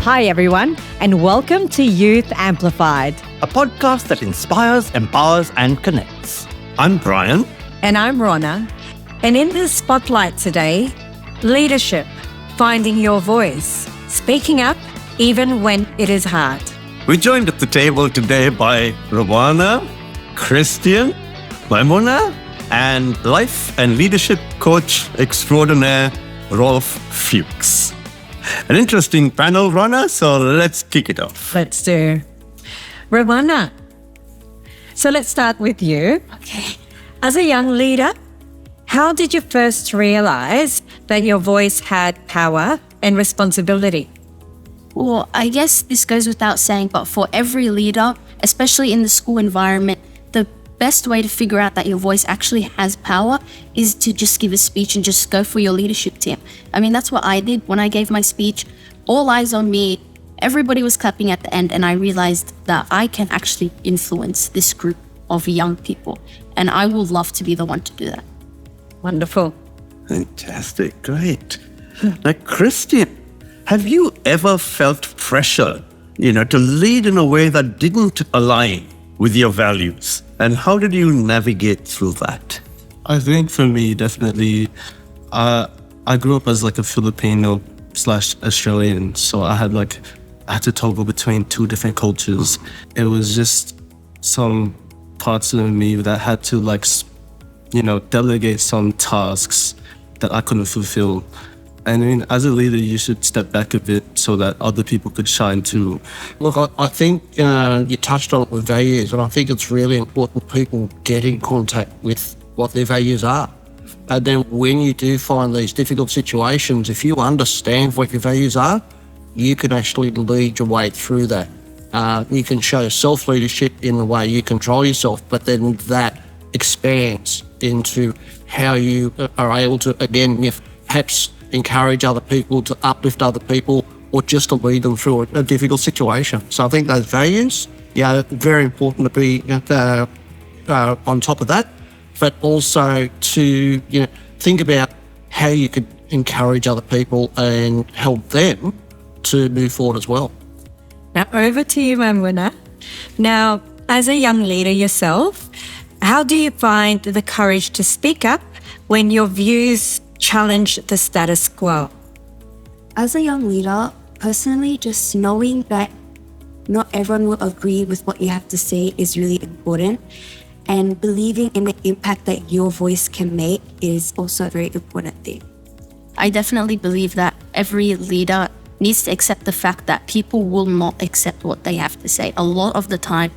Hi, everyone, and welcome to Youth Amplified, a podcast that inspires, empowers, and connects. I'm Brian. And I'm Ronna. And in the spotlight today, leadership, finding your voice, speaking up even when it is hard. We're joined at the table today by Rewana, Christian, Maimunah, and life and leadership coach extraordinaire, Rolf Fuchs. An interesting panel, Ronna, so let's kick it off. Let's do. Rewana. So let's start with you. Okay. As a young leader, how did you first realize that your voice had power and responsibility? Well, I guess this goes without saying, but for every leader, especially in the school environment, the best way to figure out that your voice actually has power is to just give a speech and just go for your leadership team. I mean, that's what I did when I gave my speech. All eyes on me. Everybody was clapping at the end, and I realized that I can actually influence this group of young people, and I would love to be the one to do that. Wonderful. Fantastic, great. Now, Christian, have you ever felt pressure, to lead in a way that didn't align with your values? And how did you navigate through that? I think for me, definitely, I grew up as like a Filipino/Australian, so I had to toggle between two different cultures. It was just some parts of me that had to delegate some tasks that I couldn't fulfill. I mean, as a leader, you should step back a bit so that other people could shine too. Look, I think you touched on it with values, and I think it's really important people get in contact with what their values are. And then when you do find these difficult situations, if you understand what your values are, you can actually lead your way through that. You can show self-leadership in the way you control yourself, but then that expands into how you are able to, again, perhaps encourage other people, to uplift other people, or just to lead them through a difficult situation. So I think those values, very important to be on top of that, but also to think about how you could encourage other people and help them to move forward as well. Now over to you, Maimunah. Now, as a young leader yourself, how do you find the courage to speak up when your views challenge the status quo? As a young leader, personally, just knowing that not everyone will agree with what you have to say is really important, and believing in the impact that your voice can make is also a very important thing. I definitely believe that every leader needs to accept the fact that people will not accept what they have to say. A lot of the time,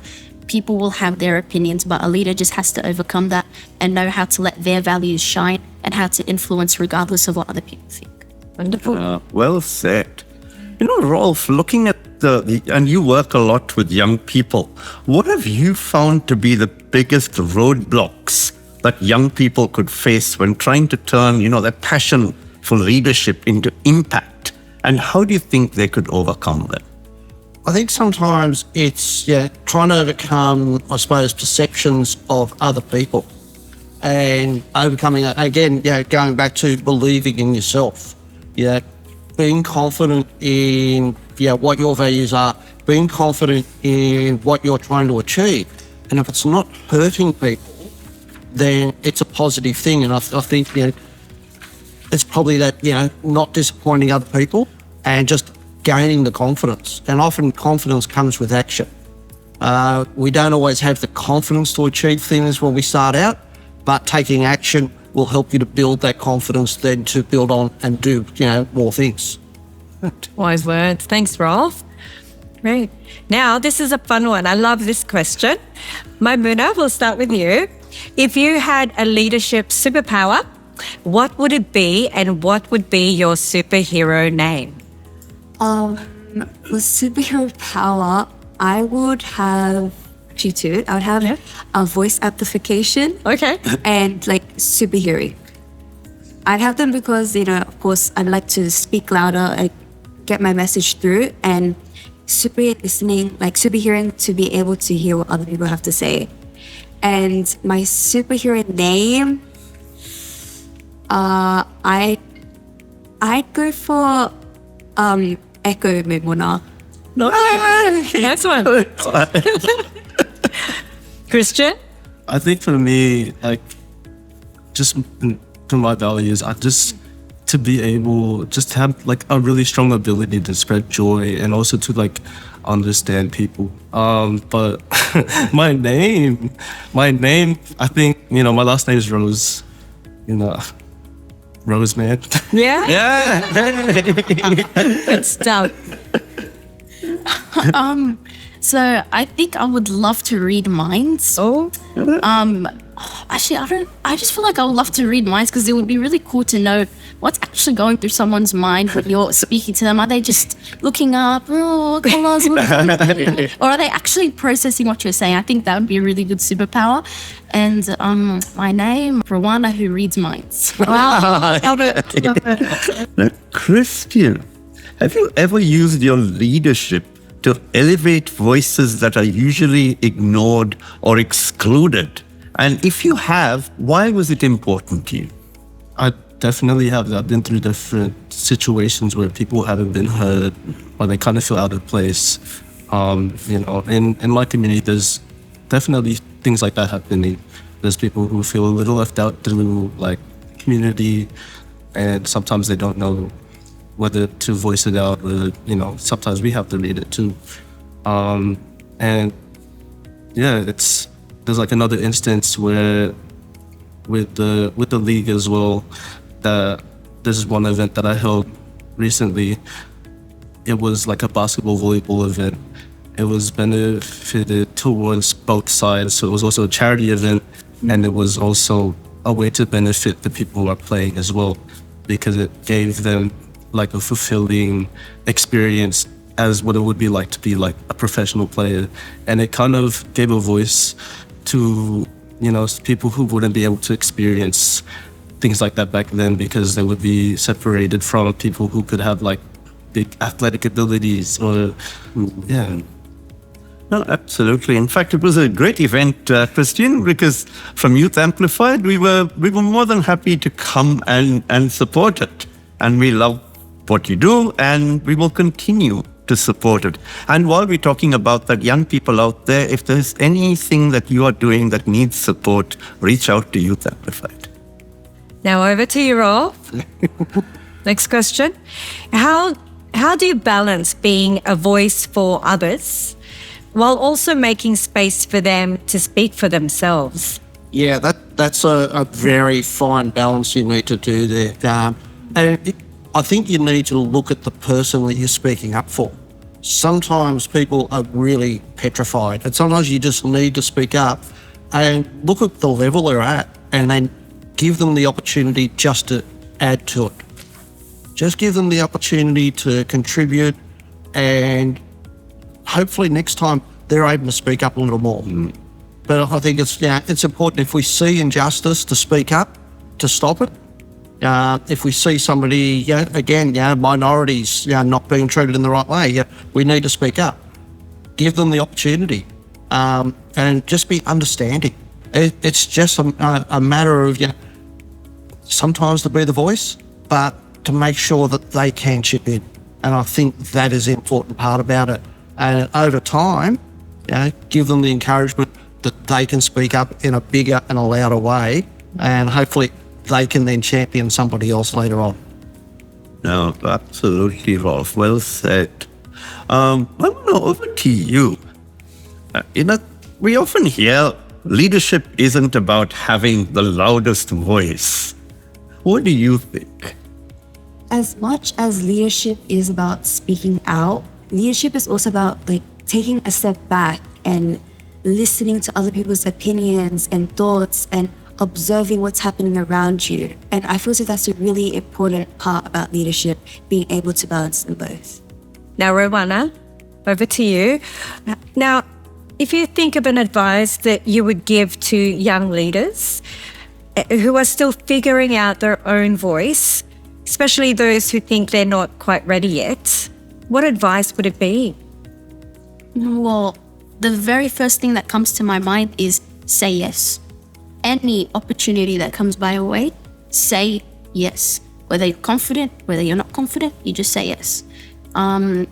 people will have their opinions, but a leader just has to overcome that and know how to let their values shine and how to influence regardless of what other people think. Wonderful. Well said. Rolf, looking at and you work a lot with young people, what have you found to be the biggest roadblocks that young people could face when trying to turn, their passion for leadership into impact? And how do you think they could overcome them? I think sometimes it's trying to overcome, I suppose, perceptions of other people, and overcoming, again, going back to believing in yourself, being confident in what your values are, being confident in what you're trying to achieve. And if it's not hurting people, then it's a positive thing. And I think it's probably that not disappointing other people and just gaining the confidence. And often confidence comes with action. We don't always have the confidence to achieve things when we start out, but taking action will help you to build that confidence, then to build on and do more things. Wise words. Thanks, Rolf. Great. Now, this is a fun one. I love this question. Maimunah, we'll start with you. If you had a leadership superpower, what would it be, and what would be your superhero name? With superhero power, I would have actually two. I would have a voice amplification. Okay. And super hearing. I'd have them because, of course, I'd like to speak louder, get my message through, and super listening, super hearing, to be able to hear what other people have to say. And my superhero name, I'd go for echo Maimunah. No. Next one. Christian? I think for me, like, just for my values, I just to be able just to have like a really strong ability to spread joy and also to like understand people. But my name, I think, you know, my last name is Rose, you know, Rose, man. Yeah? Yeah. It's tough. So I think I would love to read minds. Oh, Actually, I just feel like I would love to read minds because it would be really cool to know what's actually going through someone's mind when you're speaking to them. Are they just looking up, oh, colors, or are they actually processing what you're saying? I think that would be a really good superpower. And my name, Rewana, who reads minds. wow. Now, Christian, have you ever used your leadership to elevate voices that are usually ignored or excluded? And if you have, why was it important to you? I definitely have. I've been through different situations where people haven't been heard or they kind of feel out of place. You know, in my community, there's definitely things like that happening. There's people who feel a little left out through like community, and sometimes they don't know whether to voice it out or, you know, sometimes we have to read it too. And yeah, there's like another instance where with the league as well, that this is one event that I held recently. It was like a basketball volleyball event. It was benefited towards both sides. So it was also a charity event, and it was also a way to benefit the people who are playing as well, because it gave them like a fulfilling experience as what it would be like to be like a professional player. And it kind of gave a voice to, you know, people who wouldn't be able to experience things like that back then, because they would be separated from people who could have like big athletic abilities or, yeah. No, absolutely. In fact, it was a great event, Christian, because from Youth Amplified, we were more than happy to come and support it. And we love what you do, and we will continue to support it. And while we're talking about that, young people out there, if there's anything that you are doing that needs support, reach out to Youth Amplified. Now over to you, Rolf. Next question. How do you balance being a voice for others while also making space for them to speak for themselves? Yeah, that's a very fine balance you need to do there. And I think you need to look at the person that you're speaking up for. Sometimes people are really petrified, and sometimes you just need to speak up and look at the level they're at and then give them the opportunity just to add to it. Just give them the opportunity to contribute, and hopefully next time they're able to speak up a little more. But I think it's important, if we see injustice, to speak up, to stop it. If we see somebody, minorities, not being treated in the right way, we need to speak up. Give them the opportunity, and just be understanding. It's just a matter of, sometimes to be the voice, but to make sure that they can chip in. And I think that is the important part about it. And over time, give them the encouragement that they can speak up in a bigger and a louder way, and hopefully they can then champion somebody else later on. No, absolutely, Rolf. Well said. Maimunah, over to you. We often hear leadership isn't about having the loudest voice. What do you think? As much as leadership is about speaking out, leadership is also about taking a step back and listening to other people's opinions and thoughts and observing what's happening around you. And I feel that that's a really important part about leadership, being able to balance them both. Now, Rewana, over to you. Now, if you think of an advice that you would give to young leaders who are still figuring out their own voice, especially those who think they're not quite ready yet, what advice would it be? Well, the very first thing that comes to my mind is say yes. Any opportunity that comes by your way, say yes. Whether you're confident, whether you're not confident, you just say yes. And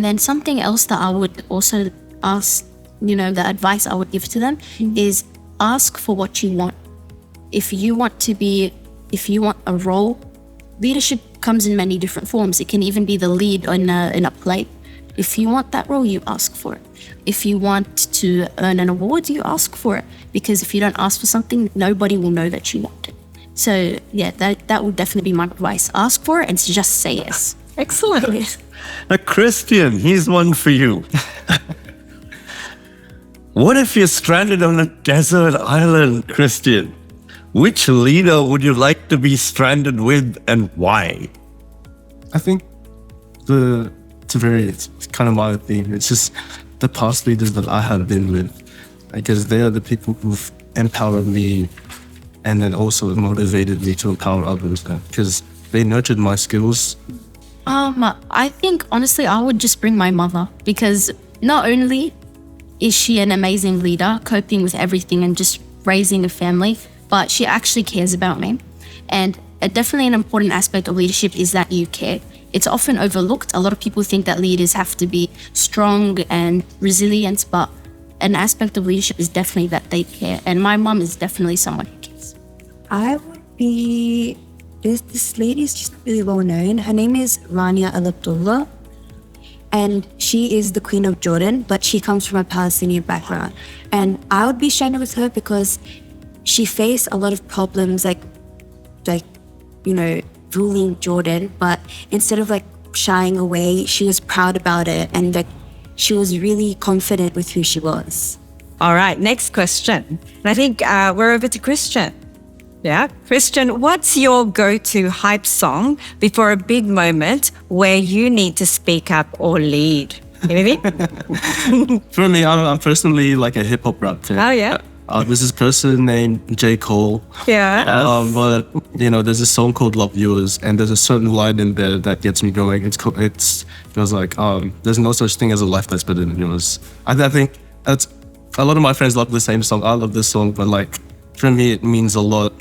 then something else that I would also ask, the advice I would give to them is ask for what you want. If you want a role, leadership comes in many different forms. It can even be the lead in a play. If you want that role, you ask for it. If you want to earn an award, you ask for it. Because if you don't ask for something, nobody will know that you want it. So yeah, that would definitely be my advice. Ask for it and just say yes. Excellent. Now, Christian, here's one for you. What if you're stranded on a desert island, Christian? Which leader would you like to be stranded with and why? I think it's kind of my theme. It's just the past leaders that I have been with. Because they are the people who've empowered me and then also motivated me to empower others. Because they nurtured my skills. I think, honestly, I would just bring my mother. Because not only is she an amazing leader, coping with everything and just raising a family, but she actually cares about me. And definitely an important aspect of leadership is that you care. It's often overlooked. A lot of people think that leaders have to be strong and resilient, but an aspect of leadership is definitely that they care. And my mom is definitely someone who cares. I would be... This lady is just really well known. Her name is Rania Al-Abdullah. And she is the Queen of Jordan, but she comes from a Palestinian background. And I would be stranded with her because she faced a lot of problems like ruling Jordan, but instead of shying away, she was proud about it and she was really confident with who she was. All right, next question. And I think we're over to Christian. Yeah, Christian, what's your go-to hype song before a big moment where you need to speak up or lead? Anything? For me, I'm personally like a hip hop rap fan. Oh, yeah. There's this person named J. Cole. Yeah. But there's a song called Love Yours, and there's a certain line in there that gets me going. It goes like, there's no such thing as a life that's better than yours. I think that's, a lot of my friends love the same song. I love this song, but for me, it means a lot.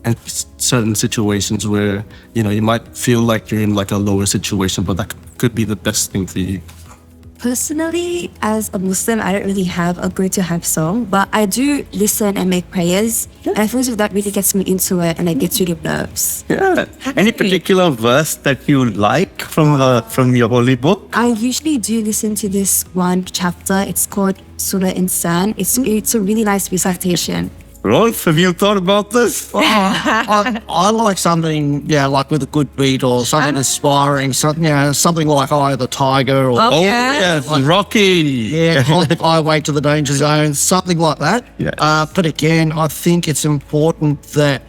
And certain situations where, you might feel like you're in a lower situation, but that could be the best thing for you. Personally, as a Muslim, I don't really have a go-to hype song, but I do listen and make prayers. And I feel as if that really gets me into it and it gets rid of nerves. Yeah. Any particular verse that you like from your holy book? I usually do listen to this one chapter. It's called Surah Insan. It's a really nice recitation. Rolf, have you thought about this? I like something, with a good beat or something inspiring, something like Eye of the Tiger or Rocky. Highway to the Danger Zone, something like that. Yeah. But again, I think it's important that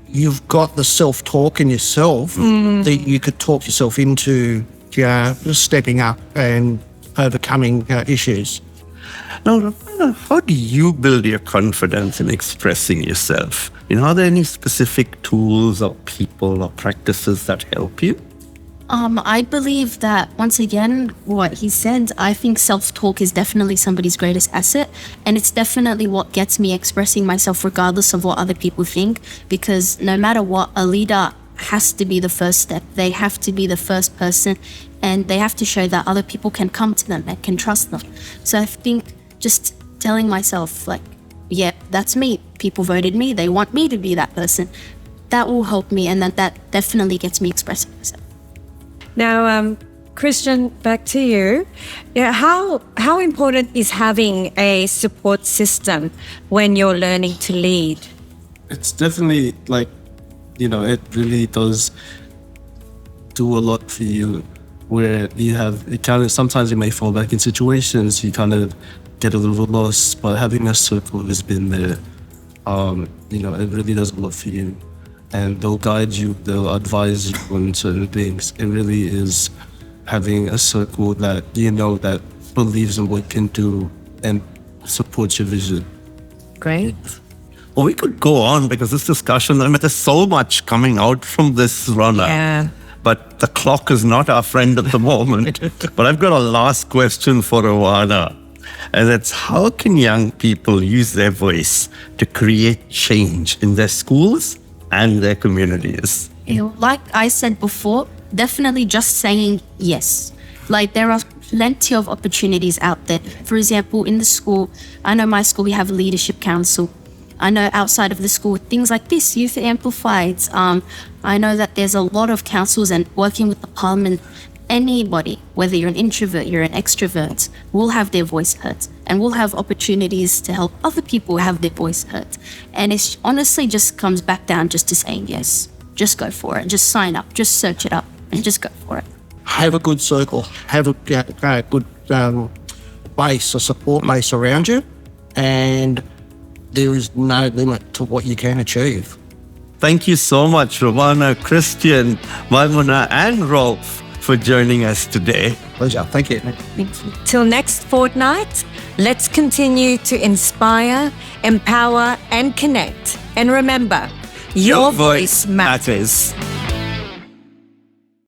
you've got the self-talk in yourself that you could talk yourself into stepping up and overcoming issues. Now, Ronna, how do you build your confidence in expressing yourself? Are there any specific tools or people or practices that help you? I believe that, once again, what he said, I think self-talk is definitely somebody's greatest asset. And it's definitely what gets me expressing myself regardless of what other people think. Because no matter what, a leader has to be the first step. They have to be the first person. And they have to show that other people can come to them and can trust them. So I think just telling myself, that's me. People voted me. They want me to be that person. That will help me. And that definitely gets me expressing myself. Now, Christian, back to you. Yeah, how important is having a support system when you're learning to lead? It's definitely it really does do a lot for you, where sometimes you may fall back in situations, you kind of get a little lost, but having a circle has been there. It really does a lot for you. And they'll guide you, they'll advise you on certain things. It really is having a circle that that believes in what you can do and supports your vision. Great. Well, we could go on because this discussion, there's so much coming out from this, Ronna. Yeah. But the clock is not our friend at the moment. But I've got a last question for Rewana. And that's, how can young people use their voice to create change in their schools and their communities? Like I said before, definitely just saying yes. Like there are plenty of opportunities out there. For example, in the school, I know my school, we have a leadership council. I know outside of the school, things like this, Youth Amplified. I know that there's a lot of councils and working with the parliament. Anybody, whether you're an introvert, you're an extrovert, will have their voice heard and will have opportunities to help other people have their voice heard. And it's honestly just comes back down just to saying yes. Just go for it. Just sign up. Just search it up and just go for it. Have a good circle. Have a good base, a support base around you. And there is no limit to what you can achieve. Thank you so much, Rewana, Christian, Maimunah, and Rolf, for joining us today. Pleasure. Thank you. Thank you. Till next fortnight, let's continue to inspire, empower, and connect. And remember, your voice matters.